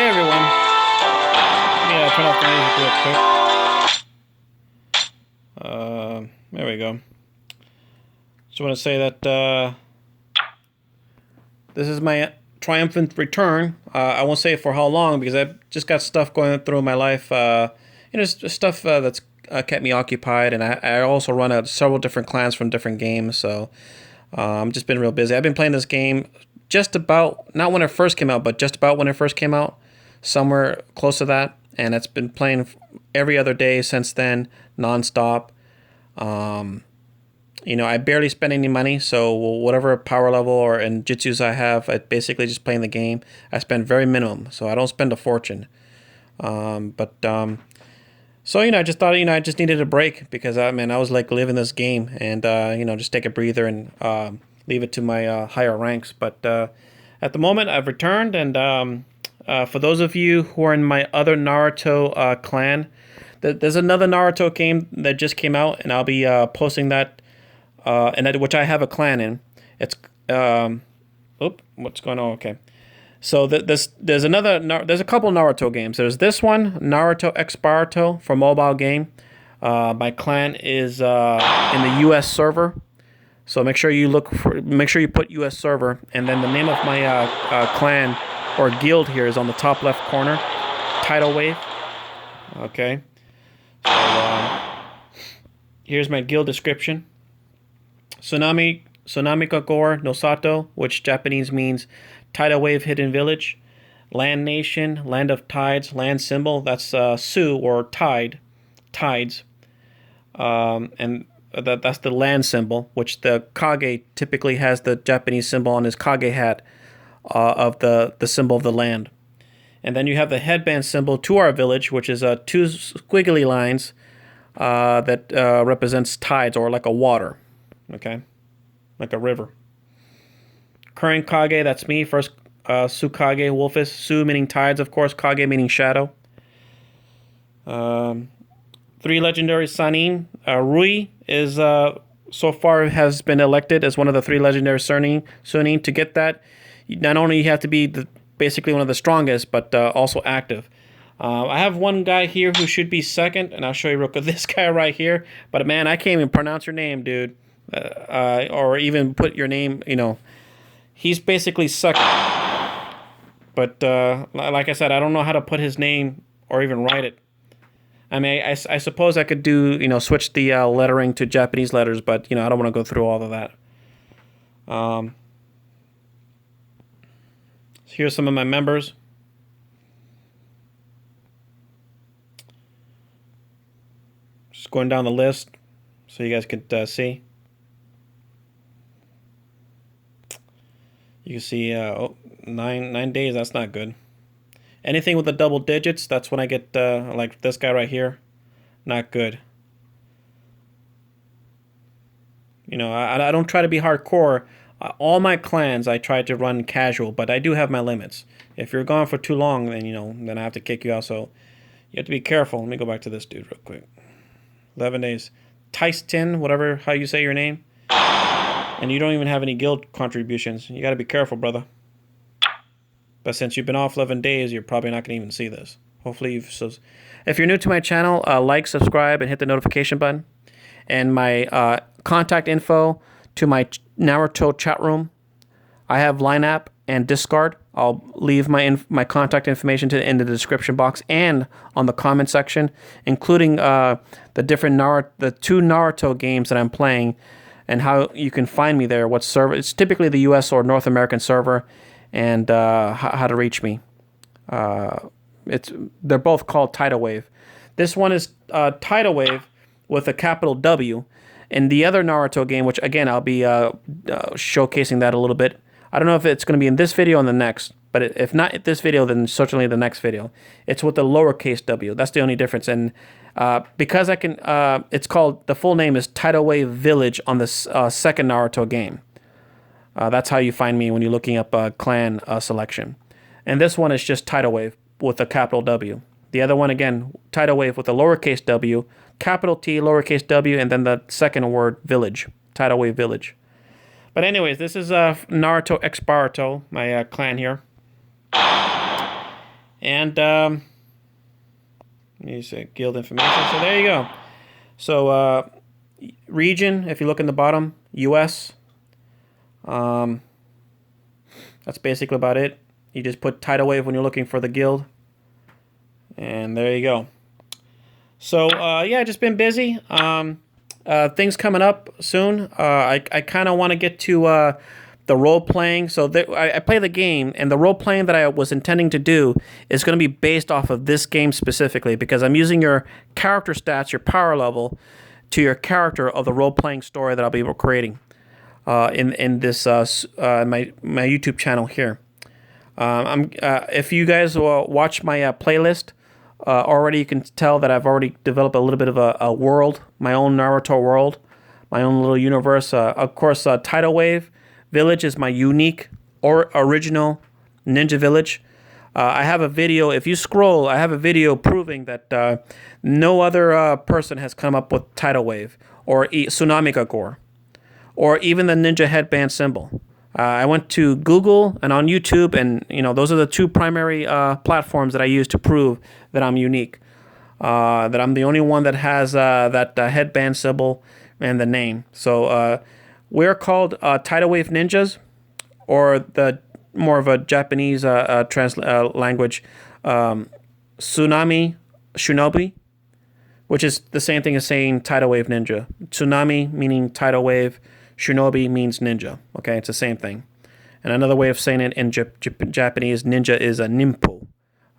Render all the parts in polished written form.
Hey everyone. Let me turn off the music real quick. There we go. Just want to say that this is my triumphant return. I won't say for how long because I've just got stuff going through my life. Stuff that's kept me occupied, and I also run several different clans from different games. So I've just been real busy. I've been playing this game just about, not when it first came out, but just about when it first came out, somewhere close to that. And it's been playing every other day since then, nonstop. I barely spend any money, so whatever power level or in jutsus I have, I basically just playing the game. I spend very minimum, so I don't spend a fortune. So I just thought, I just needed a break because I was like living this game and, just take a breather and leave it to my higher ranks. But at the moment, I've returned, and for those of you who are in my other Naruto clan, there's another Naruto game that just came out, and I'll be posting that, which I have a clan in. It's what's going on? Okay. So there's a couple Naruto games. There's this one, NARUTOxBARUTO, for mobile game. My clan is in the U.S. server, so make sure you put U.S. server, and then the name of my clan or guild here is on the top left corner, Tidal Wave. Okay. So here's my guild description. Tsunamigakure no Sato, which Japanese means Tidal Wave Hidden Village. Land Nation, Land of Tides, land symbol, that's Su or Tide, Tides. And that's the land symbol, which the Kage typically has the Japanese symbol on his Kage hat of the symbol of the land. And then you have the headband symbol to our village, which is two squiggly lines that represents tides or like a water, okay, like a river. Current Kage, that's me. First Tsukage, Wolfos. Su meaning tides, of course. Kage meaning shadow. 3 legendary Sanin. Rui is so far has been elected as one of the 3 legendary Sunin. To get that, not only you have to be basically one of the strongest, but also active. I have one guy here who should be second, and I'll show you real quick. This guy right here. But man, I can't even pronounce your name, dude. Or even put your name, He's basically second. But like I said, I don't know how to put his name or even write it. I mean, I suppose I could do, switch the lettering to Japanese letters, but, I don't want to go through all of that. Here's some of my members. Just going down the list so you guys could see. You can see 9 days, that's not good. Anything with the double digits, that's when I get like this guy right here. Not good. I don't try to be hardcore. All my clans I try to run casual, but I do have my limits. If you're gone for too long, then then I have to kick you out. So you have to be careful. Let me go back to this dude real quick. 11 days. Tyson, whatever how you say your name. And you don't even have any guild contributions. You got to be careful, brother. But since you've been off 11 days, you're probably not going to even see this. Hopefully if you're new to my channel, like, subscribe, and hit the notification button. And my contact info to my Naruto chat room. I have Line app and Discord. I'll leave my contact information in the description box and on the comment section, including the two Naruto games that I'm playing, and how you can find me there. What server? It's typically the U.S. or North American server, and how to reach me. They're both called Tidal Wave. This one is Tidal Wave with a capital W. And the other Naruto game, which again I'll be showcasing that a little bit. I don't know if it's going to be in this video or the next, but if not this video, then certainly the next video. It's with the lowercase w. That's the only difference. And because I can, it's called, the full name is Tidal Wave Village on the second Naruto game. That's how you find me when you're looking up clan selection. And this one is just Tidal Wave with a capital W. The other one, again, Tidal Wave with a lowercase w, capital T, lowercase w, and then the second word, village. Tidal Wave Village. But anyways, this is NARUTOxBARUTO, my clan here. And you say guild information. So there you go. So region, if you look in the bottom, US. That's basically about it. You just put Tidal Wave when you're looking for the guild. And there you go. So yeah, just been busy. Things coming up soon. I kind of want to get to the role playing. So I play the game, and the role playing that I was intending to do is going to be based off of this game specifically, because I'm using your character stats, your power level, to your character of the role playing story that I'll be creating in this my YouTube channel here. If you guys watch my playlist. Already you can tell that I've already developed a little bit of a world, my own Naruto world, my own little universe. Of course, Tidal Wave Village is my unique or original ninja village. I have a video, if you scroll, I have a video proving that no other person has come up with Tidal Wave or Tsunamigakure or even the ninja headband symbol. I went to Google and on YouTube, and those are the two primary platforms that I use to prove that I'm unique. That I'm the only one that has that headband symbol and the name. So we're called Tidal Wave Ninjas, or the more of a Japanese language, Tsunami Shinobi, which is the same thing as saying Tidal Wave Ninja. Tsunami meaning tidal wave. Shinobi means ninja. Okay, it's the same thing. And another way of saying it in Japanese, ninja is a nimpo.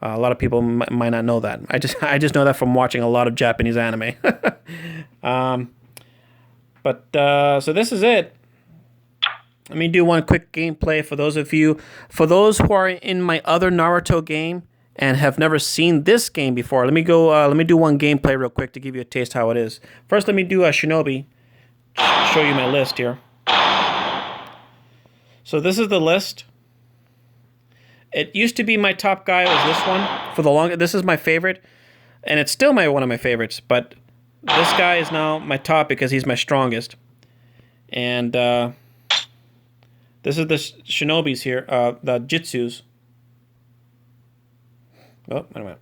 A lot of people might not know that. I just know that from watching a lot of Japanese anime. So this is it. Let me do one quick gameplay for those of you. For those who are in my other Naruto game and have never seen this game before, let me go. Let me do one gameplay real quick to give you a taste how it is. First, let me do a Shinobi. Show you my list here. So this is the list. It used to be my top guy was this one for the longest. This is my favorite, and it's still one of my favorites. But this guy is now my top because he's my strongest. And this is the Shinobis here, the Jitsus. Oh, wait a minute.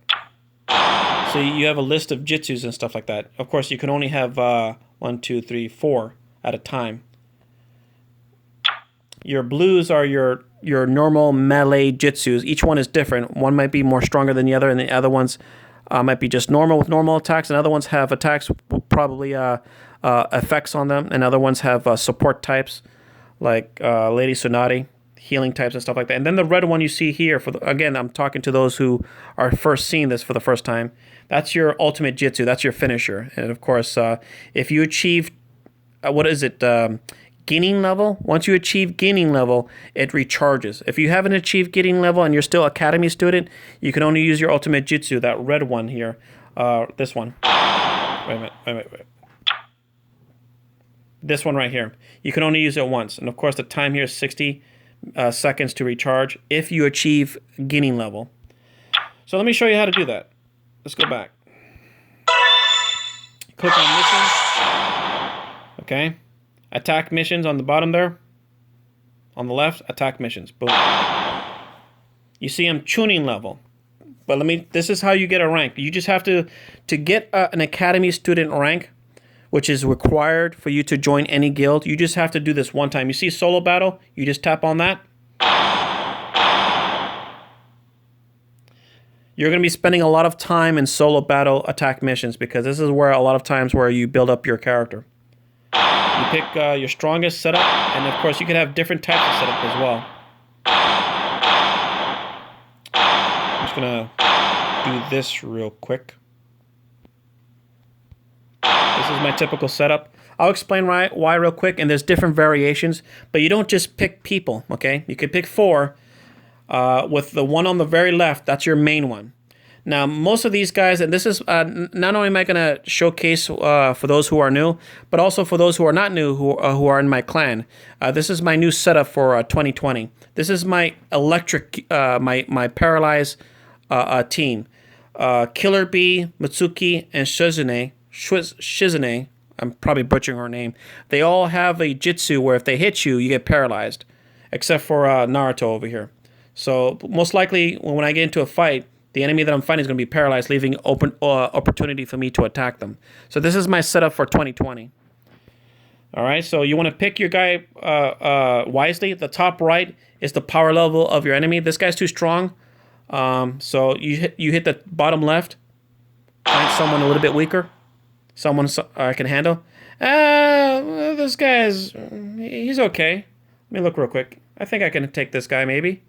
So you have a list of Jitsus and stuff like that. Of course, you can only have 1, 2, 3, 4 at a time. Your blues are your normal melee Jitsus. Each one is different. One might be more stronger than the other, and the other ones might be just normal with normal attacks, and other ones have attacks with probably effects on them, and other ones have support types like Lady Tsunade, healing types and stuff like that. And then the red one you see here, again, I'm talking to those who are first seeing this for the first time. That's your ultimate Jitsu. That's your finisher. And of course, if you achieve, gaining level? Once you achieve gaining level, it recharges. If you haven't achieved gaining level and you're still Academy student, you can only use your ultimate Jitsu, that red one here. This one. Wait a minute. This one right here. You can only use it once. And of course, the time here is 60 seconds to recharge if you achieve gaining level. So let me show you how to do that. Let's go back. Click on missions. Okay. Attack missions on the bottom there. On the left, attack missions. Boom. You see I'm tuning level. But this is how you get a rank. You just have to get an Academy student rank, which is required for you to join any guild. You just have to do this one time. You see solo battle? You just tap on that. You're going to be spending a lot of time in solo battle attack missions because this is where a lot of times where you build up your character. You pick your strongest setup, and of course you can have different types of setup as well. I'm just going to do this real quick. This is my typical setup. I'll explain why real quick, and there's different variations, but you don't just pick people, okay? You can pick 4 with the one on the very left. That's your main one. Now, most of these guys, and this is not only am I going to showcase for those who are new, but also for those who are not new, who are in my clan. This is my new setup for 2020. This is my electric, my paralyzed team. Killer Bee, Mitsuki, and Shizune, I'm probably butchering her name. They all have a Jitsu where if they hit you, you get paralyzed, except for Naruto over here. So most likely, when I get into a fight, the enemy that I'm fighting is going to be paralyzed, leaving open opportunity for me to attack them. So this is my setup for 2020. All right, so you want to pick your guy wisely. The top right is the power level of your enemy. This guy's too strong. So you hit the bottom left. Find someone a little bit weaker. Someone I can handle. This guy's... he's okay. Let me look real quick. I think I can take this guy, maybe.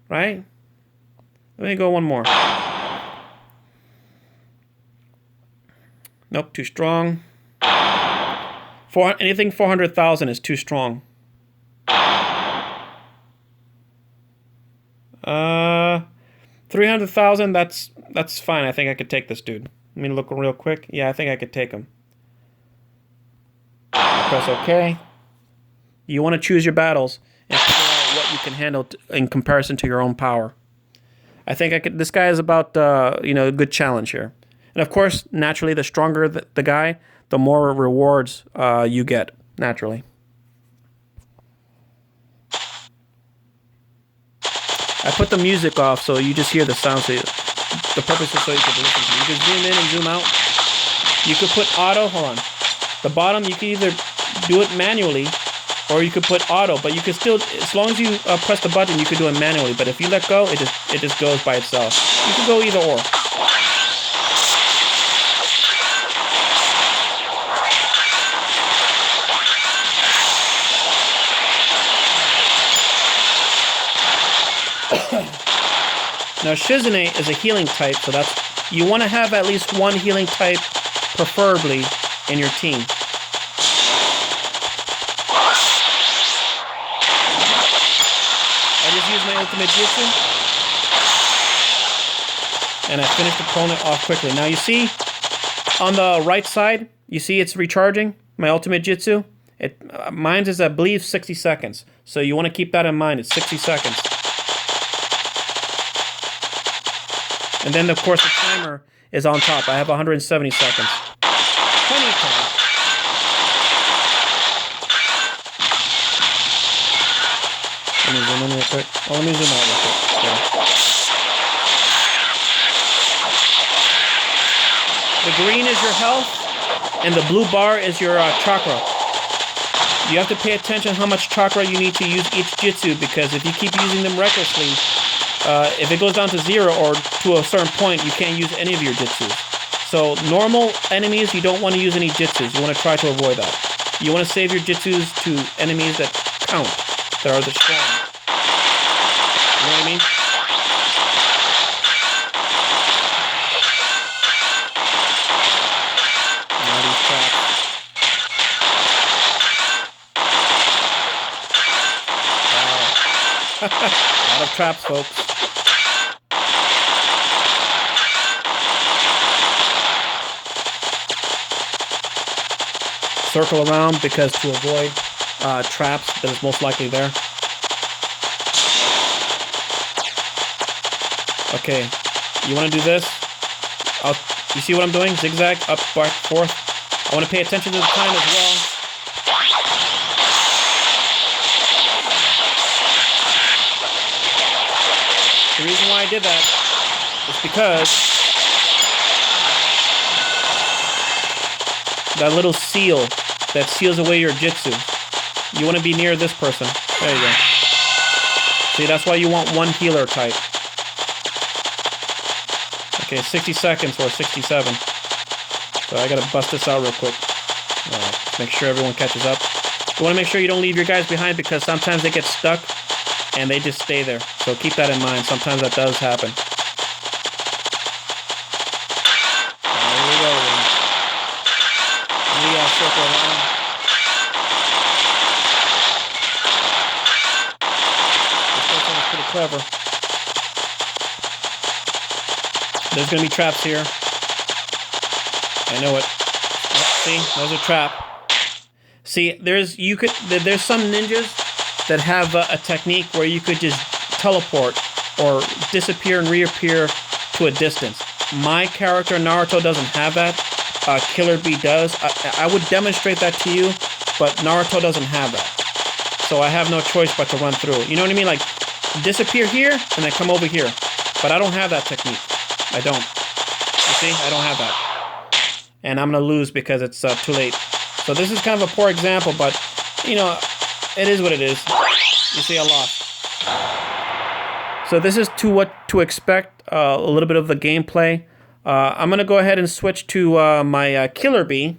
Right? Let me go one more. Nope, too strong. Anything 400,000 is too strong. 300,000, that's fine. I think I could take this dude. Let me look real quick. Yeah, I think I could take him. Press OK. You want to choose your battles and figure out what you can handle in comparison to your own power. I think I could. This guy is about you know, a good challenge here. And of course, naturally, the stronger the guy, the more rewards you get naturally. I put the music off so you just hear the sound. So the purpose is so you can listen to it. You can zoom in and zoom out. You could put auto. Hold on. The bottom, you can either do it manually or you could put auto, but you can still, as long as you press the button, you can do it manually. But if you let go, it just goes by itself. You can go either or. Now Shizune is a healing type, so that's, you want to have at least one healing type, preferably, in your team. I just used my ultimate jutsu, and I finished the opponent off quickly. Now you see, on the right side, you see it's recharging, my ultimate jutsu. Mine is, I believe, 60 seconds. So you want to keep that in mind, it's 60 seconds. And then, of course, the timer is on top. I have 170 seconds. Plenty of time. Let me zoom in real quick. Oh, let me zoom out real quick. Yeah. The green is your health, and the blue bar is your chakra. You have to pay attention how much chakra you need to use each jutsu, because if you keep using them recklessly, if it goes down to 0 or to a certain point, you can't use any of your jutsus. So normal enemies, you don't want to use any jutsus. You want to try to avoid that. You want to save your jutsus to enemies that count, that are the strong. You know what I mean? Now these traps. Wow. A lot of traps, folks. Circle around, because to avoid traps that is most likely there. Okay, you want to do this? You see what I'm doing? Zigzag, up, back, forth. I want to pay attention to the time as well. The reason why I did that is because that little seal that seals away your jutsu. You want to be near this person. There you go. See, that's why you want one healer type. Okay, 60 seconds or 67. So I gotta bust this out real quick. Alright, make sure everyone catches up. You want to make sure you don't leave your guys behind, because sometimes they get stuck and they just stay there. So keep that in mind. Sometimes that does happen. There we go. We circle around. This person is pretty clever. There's gonna be traps here. I know it. Oh, see, there's a trap. See, there's some ninjas that have a technique where you could just teleport or disappear and reappear to a distance. My character Naruto doesn't have that. Killer Bee does. I would demonstrate that to you, but Naruto doesn't have that. So I have no choice but to run through. You know what I mean? Like, disappear here and then come over here. But I don't have that technique. I don't. You see, I don't have that. And I'm gonna lose because it's too late. So this is kind of a poor example, but you know, it is what it is. You see, I lost. So this is what to expect, a little bit of the gameplay. I'm gonna go ahead and switch to my Killer Bee,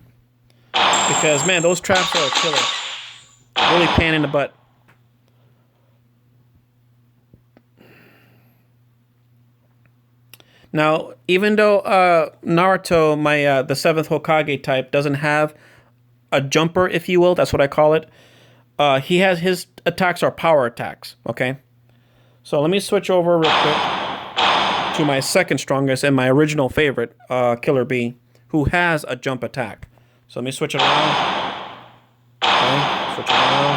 because man, those traps are a killer. Really pain in the butt. Now, even though Naruto, the 7th Hokage type, doesn't have a jumper, if you will, that's what I call it. He has, his attacks are power attacks, okay? So let me switch over real quick to my second strongest and my original favorite, Killer Bee, who has a jump attack. So let me switch it around. Okay, switch it around.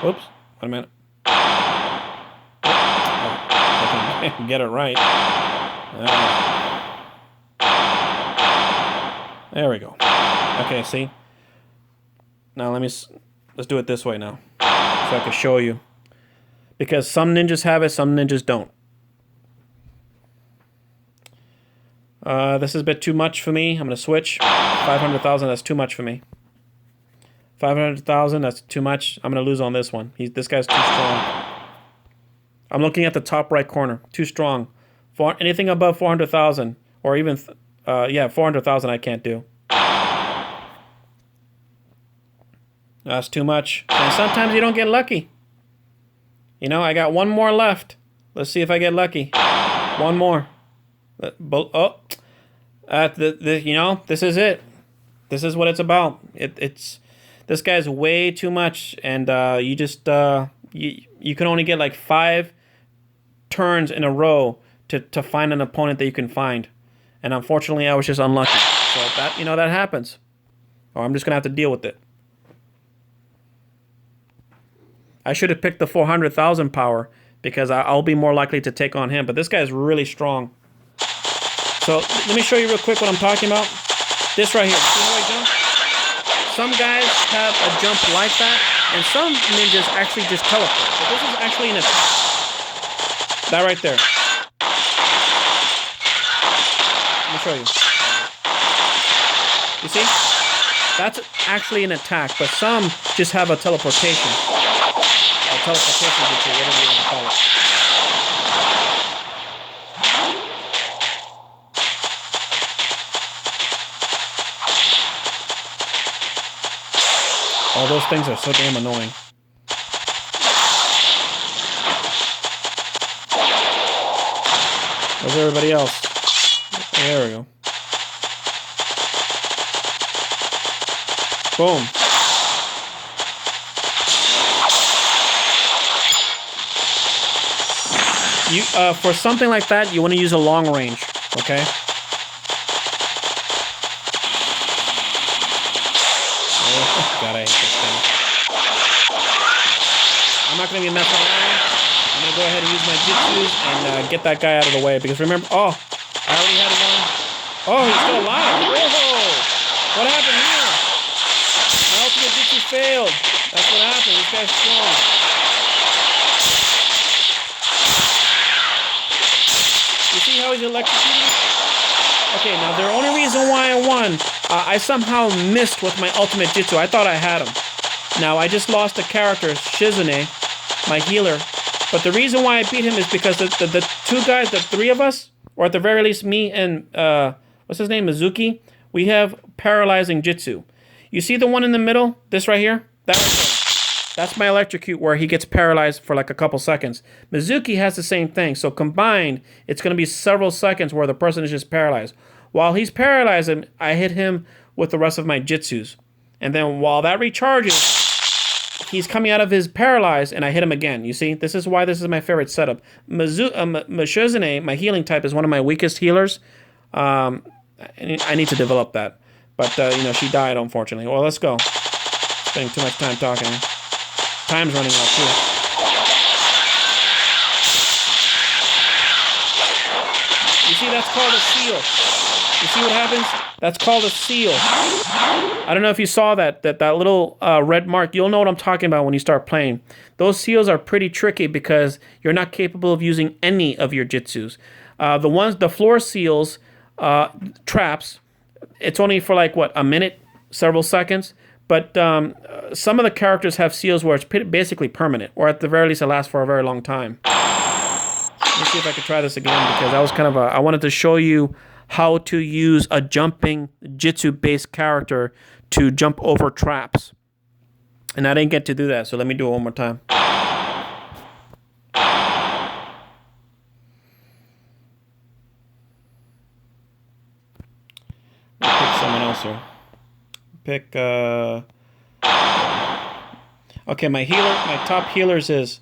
Boom. Oops, wait a minute. Get it right. There we go. Okay, see? Now let's do it this way now, so I can show you. Because some ninjas have it, some ninjas don't. This is a bit too much for me. I'm gonna switch. 500,000, that's too much for me. 500,000, that's too much. I'm gonna lose on this one. This guy's too strong. I'm looking at the top right corner. Too strong. For anything above 400,000, or even, yeah, 400,000 I can't do. That's too much. And sometimes you don't get lucky. You know, I got one more left. Let's see if I get lucky. One more. Oh, you know, this is it. This is what it's about. This guy's way too much, and you just you can only get like 5 turns in a row to find an opponent that you can find, and unfortunately I was just unlucky. So that, you know, that happens, or I'm just gonna have to deal with it. I should have picked the 400,000 power, because I'll be more likely to take on him, but this guy is really strong. So let me show you real quick what I'm talking about. This right here, see how I jump? Some guys have a jump like that, and some ninjas actually just teleport. But this is actually an attack. That right there. Let me show you. You see? That's actually an attack, but some just have a teleportation. A teleportation, whatever you want to call it. All those things are so damn annoying. Where's everybody else? There we go. Boom. For something like that, you want to use a long range, okay? God, I hate this thing. I'm not going to be messing around. I'm going to go ahead and use my jutsus and get that guy out of the way. Because remember, oh, I already had one. Oh, he's still alive. Whoa! What happened here? My ultimate jutsu failed. That's what happened. This guy's strong. You see how he's electrocuting? Okay, now the only reason why I won, I somehow missed with my ultimate jutsu. I thought I had him. Now, I just lost a character, Shizune, my healer. But the reason why I beat him is because the 2 guys, the 3 of us, or at the very least me and, what's his name, Mizuki, we have paralyzing jutsu. You see the one in the middle? This right here? That right there. That's my electrocute, where he gets paralyzed for like a couple seconds. Mizuki has the same thing. So combined, it's going to be several seconds where the person is just paralyzed. While he's paralyzed, I hit him with the rest of my jutsus. And then while that recharges, he's coming out of his paralyzed, and I hit him again. You see? This is why this is my favorite setup. Shizune, my healing type, is one of my weakest healers. I need to develop that. But, you know, she died, unfortunately. Well, let's go. Spending too much time talking. Time's running out, too. You see, that's called a seal. You see what happens? That's called a seal. I don't know if you saw that little red mark. You'll know what I'm talking about when you start playing. Those seals are pretty tricky because you're not capable of using any of your jutsus. The floor seals, traps, it's only for like, what, a minute, several seconds? But some of the characters have seals where it's basically permanent, or at the very least it lasts for a very long time. Let me see if I can try this again, because that was kind of I wanted to show you how to use a jumping jitsu-based character to jump over traps. And I didn't get to do that, so let me do it one more time. Pick someone else here. Pick, okay, my top healers is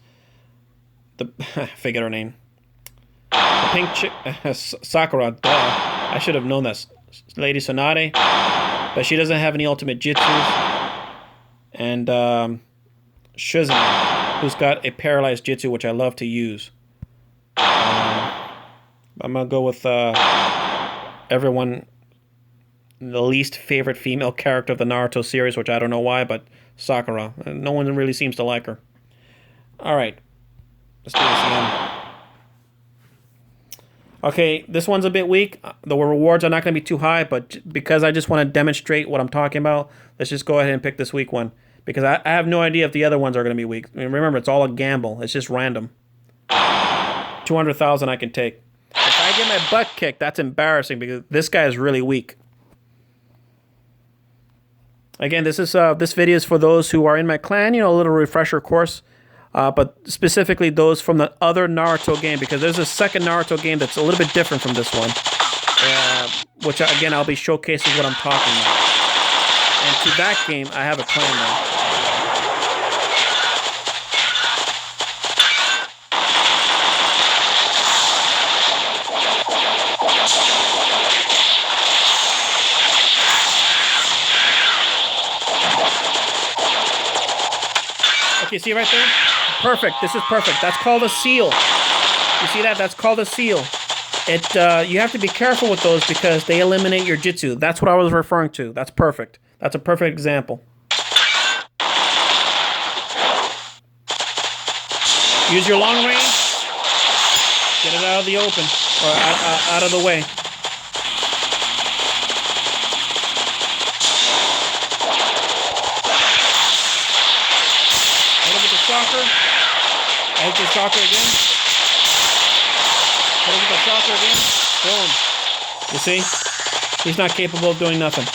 I forget her name. The pink chick, Sakura, duh. I should have known that. Lady Sonate, but she doesn't have any ultimate jutsus. And Shizune, who's got a paralyzed jutsu, which I love to use. I'm gonna go with everyone, the least favorite female character of the Naruto series, which I don't know why, but Sakura. No one really seems to like her. All right, let's do this again. Okay, this one's a bit weak. The rewards are not going to be too high, but because I just want to demonstrate what I'm talking about, let's just go ahead and pick this weak one. Because I have no idea if the other ones are going to be weak. I mean, remember, it's all a gamble. It's just random. 200,000 I can take. If I get my butt kicked, that's embarrassing because this guy is really weak. Again, this video is for those who are in my clan, you know, a little refresher course. But specifically those from the other Naruto game, because there's a second Naruto game that's a little bit different from this one, which again I'll be showcasing what I'm talking about. And to that game, I have a clan now. Okay, see right there? Perfect. This is perfect. That's called a seal. You see that? That's called a seal. You have to be careful with those because they eliminate your jutsu. That's what I was referring to. That's perfect. That's a perfect example. Use your long range. Get it out of the open, or out of the way. Shocker. I hit the shocker again. Hit the shocker again. Boom. You see? He's not capable of doing nothing.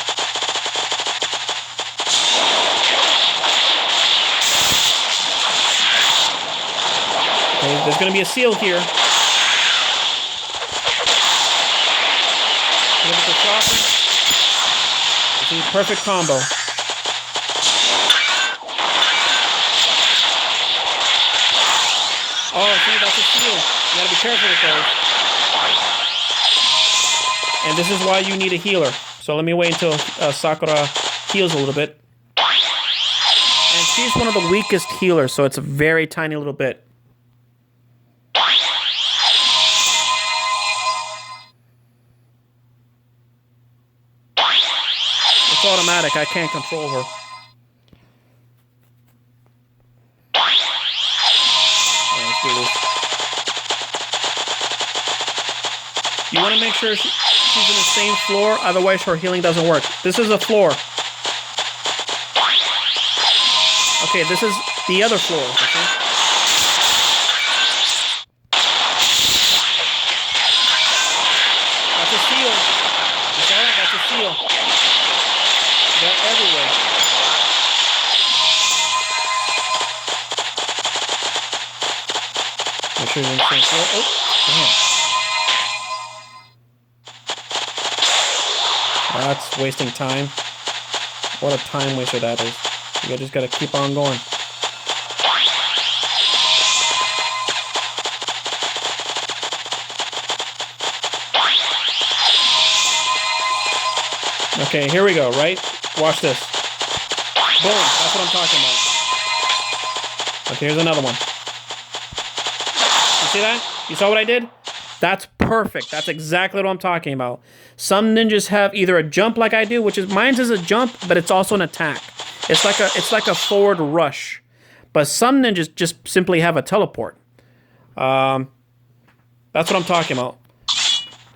Okay, there's going to be a seal here. Hit the shocker. You see? Perfect combo. Oh, see, that's a seal. You gotta be careful with those. And this is why you need a healer. So let me wait until Sakura heals a little bit. And she's one of the weakest healers, so it's a very tiny little bit. It's automatic. I can't control her. You want to make sure she's in the same floor, otherwise her healing doesn't work. This is a floor. Okay, this is the other floor. Okay? That's a seal. You saw that? That's a seal. They're everywhere. Make sure you're in the same floor. Oh, damn. That's wasting time. What a time waster that is. You just gotta keep on going. Okay, here we go, right? Watch this. Boom, that's what I'm talking about. Okay, here's another one. You see that? You saw what I did? That's perfect. That's exactly what I'm talking about. Some ninjas have either a jump like I do, which is mine's is a jump, but it's also an attack. It's like a forward rush. But some ninjas just simply have a teleport. That's what I'm talking about.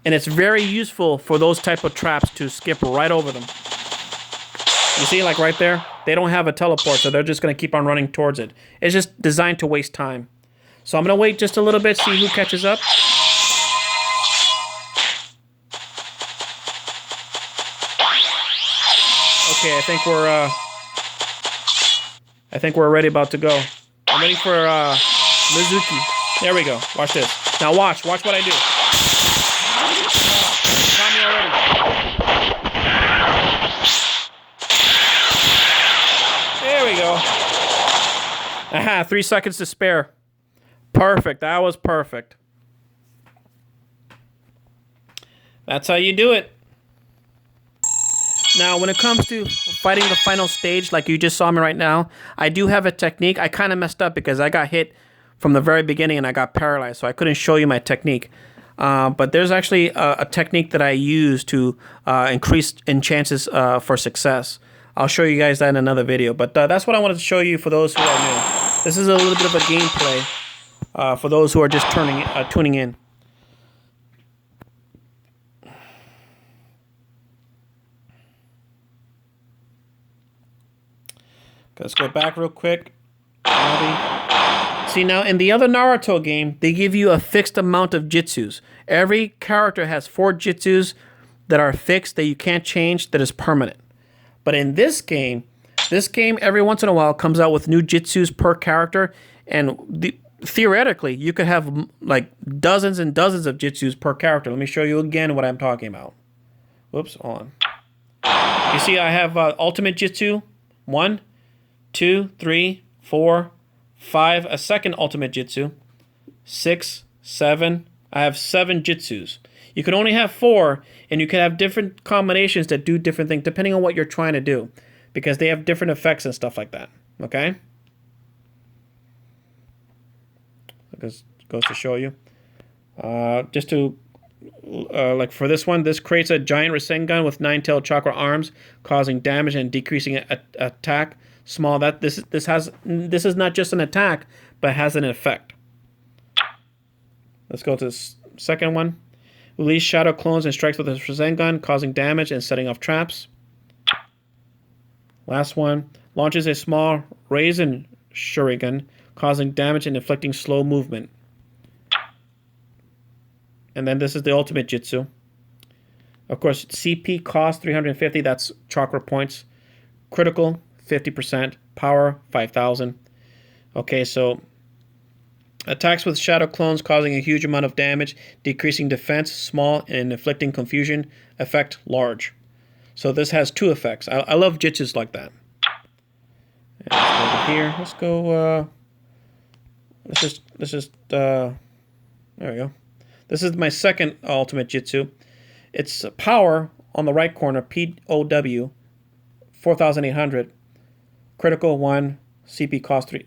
And it's very useful for those type of traps to skip right over them. You see, like right there, they don't have a teleport, so they're just going to keep on running towards it. It's just designed to waste time. So I'm going to wait just a little bit, see who catches up. Okay, I think we're already about to go. I'm waiting for Mizuki. There we go. Watch this. Now watch what I do. Got me already. There we go. Aha, 3 seconds to spare. Perfect. That was perfect. That's how you do it. Now, when it comes to fighting the final stage, like you just saw me right now, I do have a technique. I kind of messed up because I got hit from the very beginning and I got paralyzed, so I couldn't show you my technique. But there's actually a technique that I use to increase in chances for success. I'll show you guys that in another video. But that's what I wanted to show you for those who are new. This is a little bit of a gameplay for those who are just tuning in. Let's go back real quick. See, now in the other Naruto game, they give you a fixed amount of jutsus. Every character has 4 jutsus that are fixed, that you can't change, that is permanent. But in this game every once in a while comes out with new jutsus per character, and theoretically, you could have like dozens and dozens of jutsus per character. Let me show you again what I'm talking about. Whoops, hold on. You see, I have ultimate jutsu, 1, 2, 3, 4, 5, a second ultimate jutsu, 6, 7. I have 7 jutsus. You can only have 4, and you can have different combinations that do different things depending on what you're trying to do, because they have different effects and stuff like that. Okay? This goes to show you. Just to like for this one, this creates a giant Rasengan with 9-tailed chakra arms, causing damage and decreasing attack. Small. This is not just an attack, but has an effect. Let's go to the second one. Release shadow clones and strikes with a Rasengan, causing damage and setting off traps. Last one. Launches a small Raisin Shuriken, causing damage and inflicting slow movement. And then this is the ultimate jutsu. Of course, CP cost 350. That's chakra points. Critical 50%. Power 5,000. Okay, so attacks with shadow clones, causing a huge amount of damage, decreasing defense, small, and inflicting confusion. Effect large. So this has 2 effects. I love jutsus like that. And let's go over here. Let's go. Let's just. There we go. This is my second ultimate jutsu. It's power on the right corner. POW 4,800. Critical 1. CP cost 3.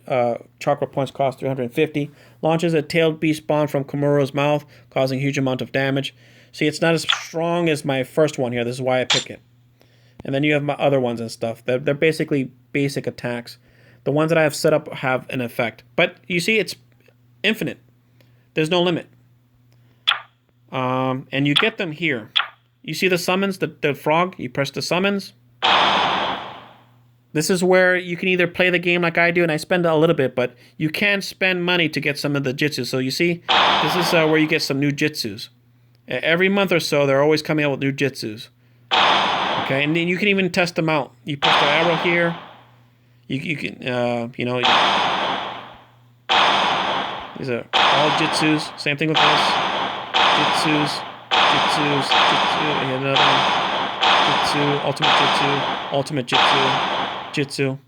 Chakra points cost 350. Launches a tailed beast spawn from Kamuro's mouth, causing a huge amount of damage. See, it's not as strong as my first one here. This is why I pick it. And then you have my other ones and stuff. They're basically basic attacks. The ones that I have set up have an effect. But you see, it's infinite. There's no limit. And you get them here. You see the summons, the frog? You press the summons. This is where you can either play the game like I do, and I spend a little bit, but you can spend money to get some of the jutsus. So you see, this is where you get some new jutsus. Every month or so, they're always coming out with new jutsus. Okay, and then you can even test them out. You put the arrow here. You can, you know, these are all jutsus. Same thing with this. Jutsus, another one. Jutsu, ultimate jutsu.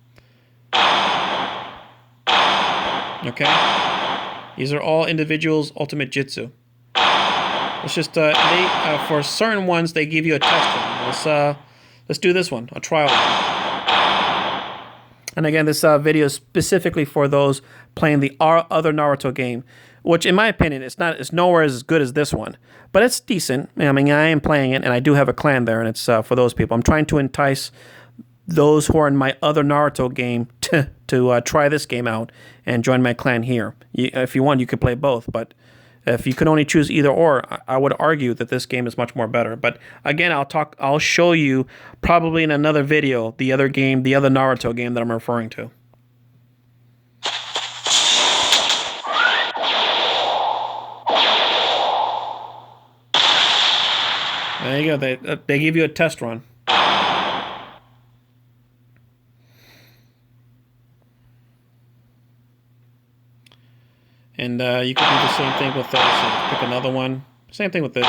Okay, these are all individuals ultimate jutsu. It's just for certain ones they give you a test one. Let's do this one, a trial one. And again, this video is specifically for those playing the other Naruto game, which in my opinion, it's nowhere as good as this one, but it's decent. I mean, I am playing it, and I do have a clan there, and it's for those people. I'm trying to entice those who are in my other Naruto game to try this game out and join my clan here. If you want, you could play both, but if you can only choose either or, I would argue that this game is much more better. But again, I'll show you probably in another video the other game, the other Naruto game that I'm referring to. There you go. They give you a test run. And you can do the same thing with this. So pick another one. Same thing with this.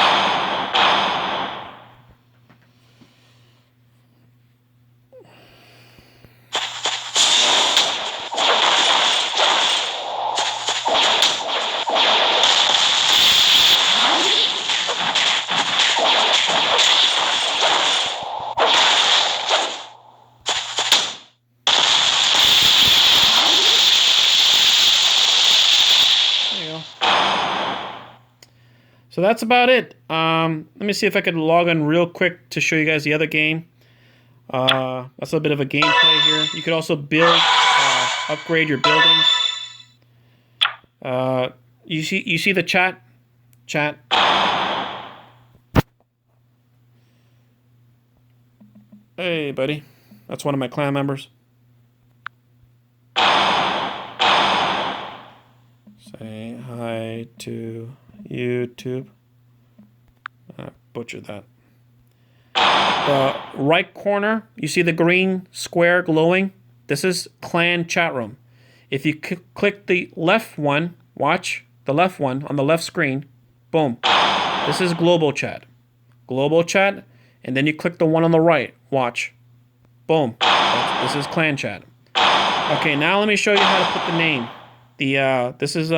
So that's about it. Let me see if I could log in real quick to show you guys the other game. That's a little bit of a gameplay here. You could also build, upgrade your buildings. You see the chat? Chat. Hey, buddy. That's one of my clan members. Say hi to YouTube. I butchered that. The right corner, you see the green square glowing? This is clan chat room. If you click the left one, watch the left one on the left screen, boom. This is global chat. Global chat, and then you click the one on the right, watch. Boom. This is clan chat. Okay, now let me show you how to put the name. This is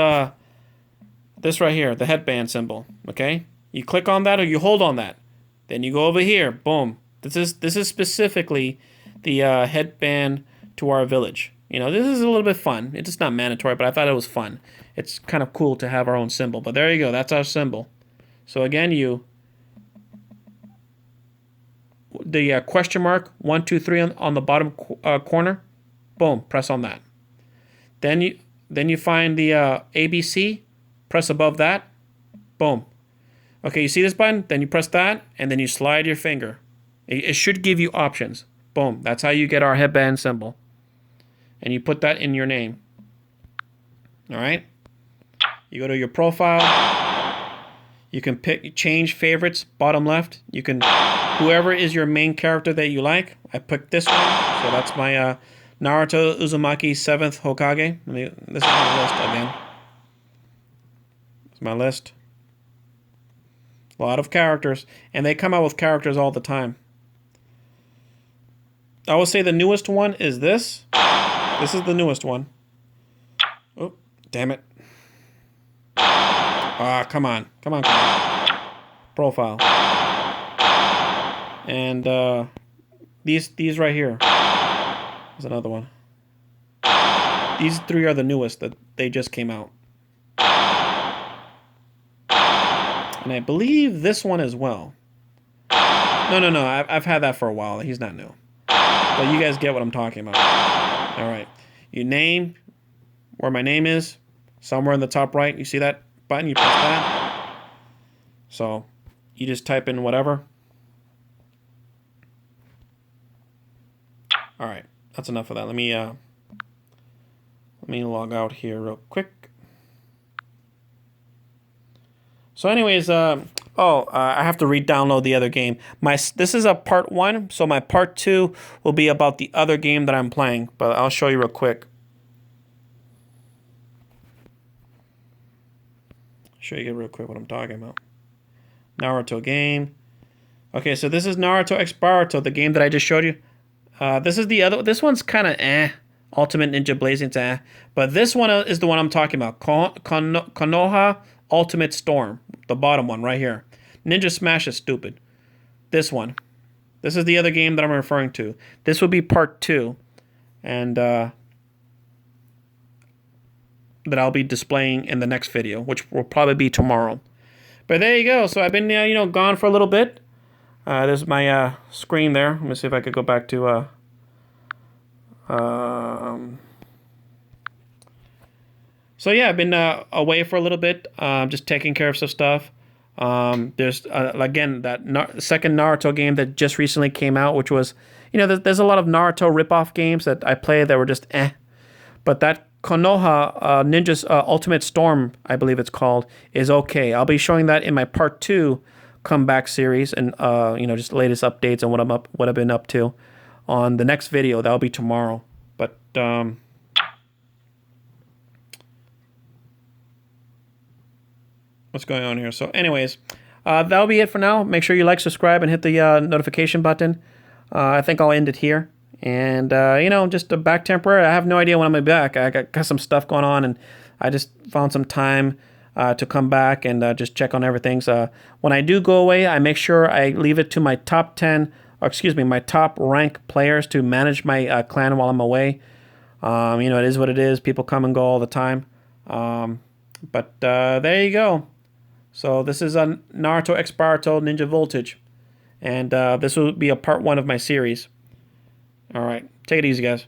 this right here, the headband symbol, okay? You click on that or you hold on that. Then you go over here, boom. This is specifically the headband to our village. You know, this is a little bit fun. It's not mandatory, but I thought it was fun. It's kind of cool to have our own symbol. But there you go, that's our symbol. So again, the question mark, 1, 2, 3 on the bottom corner, boom, press on that. Then you find the ABC, press above that, boom. Okay, you see this button? Then you press that, and then you slide your finger. It should give you options. Boom, that's how you get our headband symbol. And you put that in your name. All right? You go to your profile. You can change favorites, bottom left. You can, whoever is your main character that you like. I picked this one, so that's my Naruto Uzumaki 7th Hokage. This is my list again. It's my list. A lot of characters, and they come out with characters all the time. I would say the newest one is this. This is the newest one. Oh, damn it. Ah, come on. Come on, come on. Profile. And these right here. There's another one. These three are the newest that they just came out. And I believe this one as well. No. I've had that for a while. He's not new. But you guys get what I'm talking about. All right. You name where my name is. Somewhere in the top right. You see that button? You press that. So you just type in whatever. All right. That's enough of that. Let me log out here real quick. So anyways, I have to re-download the other game. This is a part 1, so my part 2 will be about the other game that I'm playing, but I'll show you real quick. Show you real quick what I'm talking about. Naruto game. Okay, so this is NARUTOxBARUTO, the game that I just showed you. This is the other. This one's kind of Ultimate Ninja Blazing's but this one is the one I'm talking about. Konoha Ultimate Storm, the bottom one right here. Ninja Smash is stupid. This one. This is the other game that I'm referring to. This will be part 2. and that I'll be displaying in the next video, which will probably be tomorrow. But there you go. So I've been, you know, gone for a little bit. There's my screen there. Let me see if I could go back to. So yeah, I've been away for a little bit, just taking care of some stuff. There's again that second Naruto game that just recently came out, which was, you know, there's a lot of Naruto ripoff games that I played that were just eh. But that Konoha Ninja's Ultimate Storm, I believe it's called, is okay. I'll be showing that in my part 2 comeback series, and you know, just the latest updates on what I've been up to on the next video. That'll be tomorrow. But what's going on here? So anyways, that'll be it for now. Make sure you like, subscribe, and hit the notification button. I think I'll end it here. And, you know, just back temporary. I have no idea when I'm going to be back. I got some stuff going on, and I just found some time to come back and just check on everything. So when I do go away, I make sure I leave it to my top 10, or excuse me, my top rank players to manage my clan while I'm away. You know, it is what it is. People come and go all the time. But there you go. So this is a NARUTOxBARUTO Ninja Voltage. And this will be a part 1 of my series. All right. Take it easy, guys.